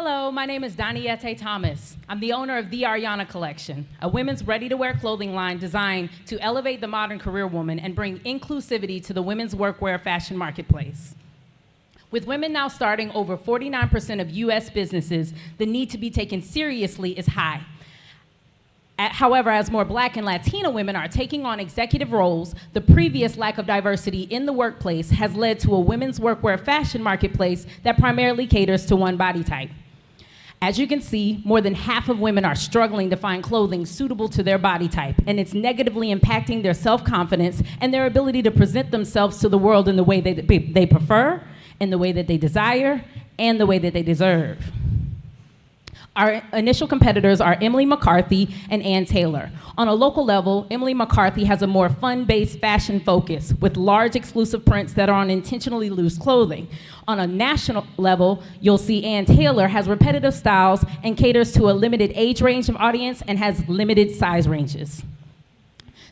Hello, my name is Daniette Thomas. I'm the owner of the Ariana Collection, a women's ready-to-wear clothing line designed to elevate the modern career woman and bring inclusivity to the women's workwear fashion marketplace. With women now starting over 49% of US businesses, the need to be taken seriously is high. However, as more Black and Latina women are taking on executive roles, the previous lack of diversity in the workplace has led to a women's workwear fashion marketplace that primarily caters to one body type. As you can see, more than half of women are struggling to find clothing suitable to their body type, and it's negatively impacting their self-confidence and their ability to present themselves to the world in the way they prefer, in the way that they desire, and the way that they deserve. Our initial competitors are Emily McCarthy and Ann Taylor. On a local level, Emily McCarthy has a more fun-based fashion focus with large exclusive prints that are on intentionally loose clothing. On a national level, you'll see Ann Taylor has repetitive styles and caters to a limited age range of audience and has limited size ranges.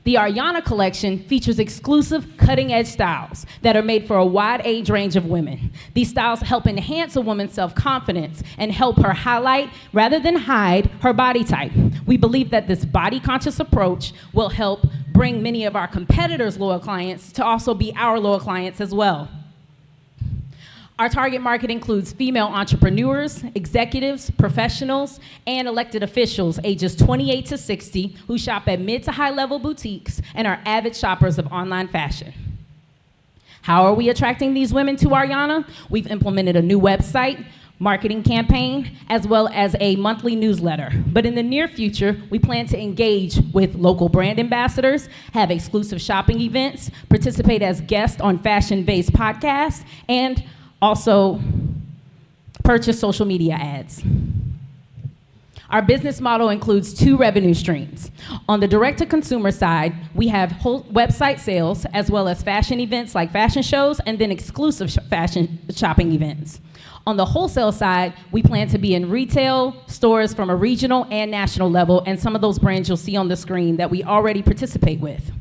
The Ariana Collection features exclusive cutting-edge styles that are made for a wide age range of women. These styles help enhance a woman's self-confidence and help her highlight, rather than hide, her body type. We believe that this body-conscious approach will help bring many of our competitors' loyal clients to also be our loyal clients as well. Our target market includes female entrepreneurs, executives, professionals, and elected officials ages 28 to 60 who shop at mid to high level boutiques and are avid shoppers of online fashion. How are we attracting these women to Ariana? We've implemented a new website, marketing campaign, as well as a monthly newsletter. But in the near future, we plan to engage with local brand ambassadors, have exclusive shopping events, participate as guests on fashion-based podcasts, and also purchase social media ads. Our business model includes two revenue streams. On the direct-to-consumer side, we have website sales as well as fashion events like fashion shows and then exclusive fashion shopping events. On the wholesale side, we plan to be in retail stores from a regional and national level, and some of those brands you'll see on the screen that we already participate with.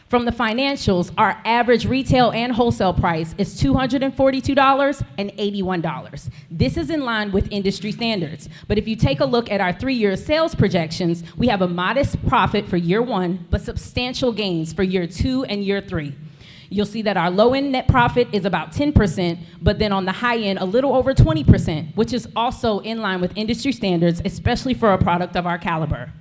From the financials, our average retail and wholesale price is $242 and $81. This is in line with industry standards. But if you take a look at our 3-year sales projections, we have a modest profit for year 1, but substantial gains for year 2 and year 3. You'll see that our low-end net profit is about 10%, but then on the high end, a little over 20%, which is also in line with industry standards, especially for a product of our caliber.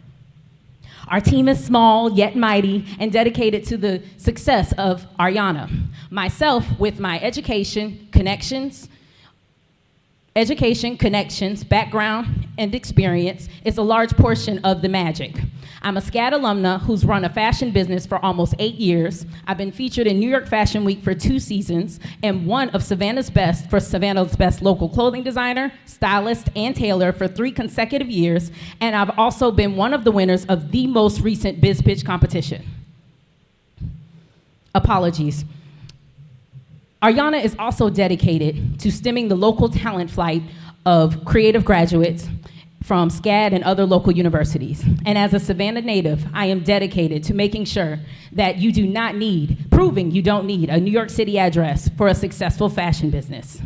Our team is small, yet mighty, and dedicated to the success of Ariana. Myself, with my education, connections, background, and experience, is a large portion of the magic. I'm a SCAD alumna who's run a fashion business for almost 8 years. I've been featured in New York Fashion Week for 2 seasons, and one of Savannah's Best for Savannah's Best local clothing designer, stylist, and tailor for 3 consecutive years, and I've also been one of the winners of the most recent BizPitch competition. Apologies. Ariana is also dedicated to stemming the local talent flight of creative graduates from SCAD and other local universities. And as a Savannah native, I am dedicated to making sure that you do not need, proving you don't need a New York City address for a successful fashion business.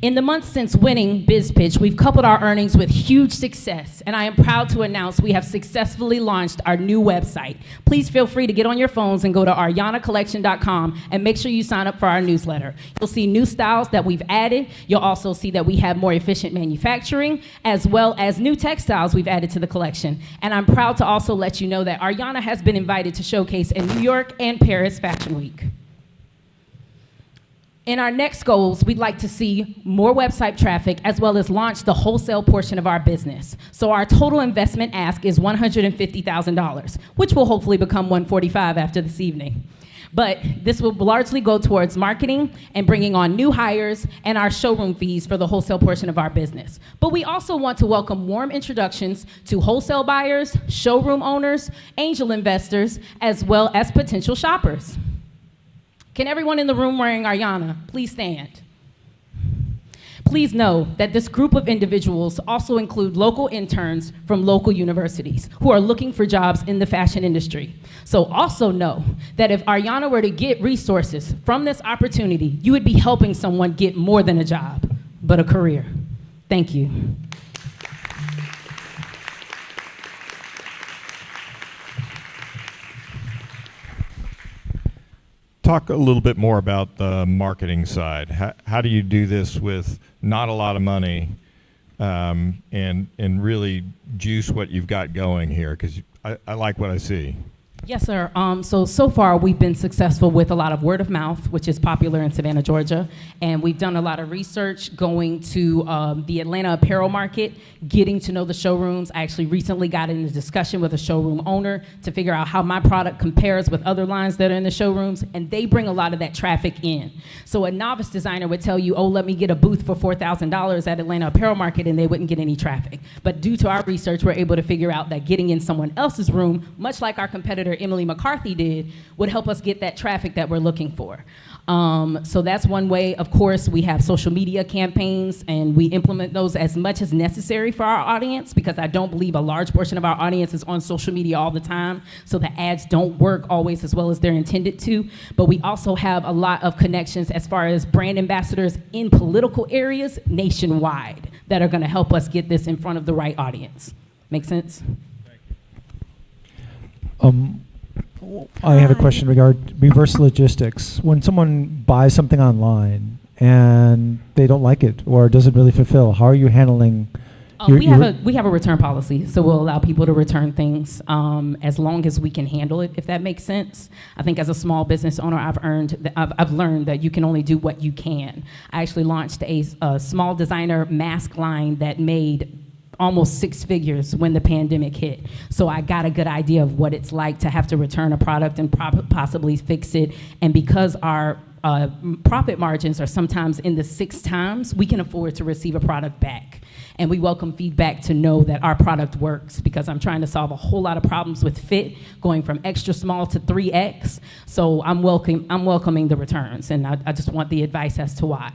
In the months since winning BizPitch, we've coupled our earnings with huge success, and I am proud to announce we have successfully launched our new website. Please feel free to get on your phones and go to arianacollection.com and make sure you sign up for our newsletter. You'll see new styles that we've added. You'll also see that we have more efficient manufacturing, as well as new textiles we've added to the collection. And I'm proud to also let you know that Ariana has been invited to showcase in New York and Paris Fashion Week. In our next goals, we'd like to see more website traffic as well as launch the wholesale portion of our business. So our total investment ask is $150,000, which will hopefully become $145,000 after this evening. But this will largely go towards marketing and bringing on new hires and our showroom fees for the wholesale portion of our business. But we also want to welcome warm introductions to wholesale buyers, showroom owners, angel investors, as well as potential shoppers. Can everyone in the room wearing Ariana please stand? Please know that this group of individuals also include local interns from local universities who are looking for jobs in the fashion industry. So also know that if Ariana were to get resources from this opportunity, you would be helping someone get more than a job. but a career. Thank you. Talk a little bit more about the marketing side. How do you do this with not a lot of money and really juice what you've got going here? Because I like what I see. Yes, sir. So far, we've been successful with a lot of word of mouth, which is popular in Savannah, Georgia. And we've done a lot of research going to the Atlanta apparel market, getting to know the showrooms. I actually recently got in a discussion with a showroom owner to figure out how my product compares with other lines that are in the showrooms, and they bring a lot of that traffic in. So a novice designer would tell you, oh, let me get a booth for $4,000 at Atlanta apparel market, and they wouldn't get any traffic. But due to our research, we're able to figure out that getting in someone else's room, much like our competitor Emily McCarthy did, would help us get that traffic that we're looking for. So that's one way. Of course, we have social media campaigns, and we implement those as much as necessary for our audience, because I don't believe a large portion of our audience is on social media all the time, so the ads don't work always as well as they're intended to. But we also have a lot of connections as far as brand ambassadors in political areas nationwide that are gonna help us get this in front of the right audience. Make sense? I have a question regarding reverse logistics. When someone buys something online and they don't like it or doesn't really fulfill, how are you handling? We have a return policy, so we'll allow people to return things as long as we can handle it, if that makes sense. I think as a small business owner, I've learned that you can only do what you can. I actually launched a small designer mask line that made almost 6 figures when the pandemic hit. So I got a good idea of what it's like to have to return a product and possibly fix it. And because our profit margins are sometimes in the 6 times, we can afford to receive a product back. And we welcome feedback to know that our product works, because I'm trying to solve a whole lot of problems with fit, going from extra small to 3X. So I'm welcoming the returns, and I just want the advice as to why.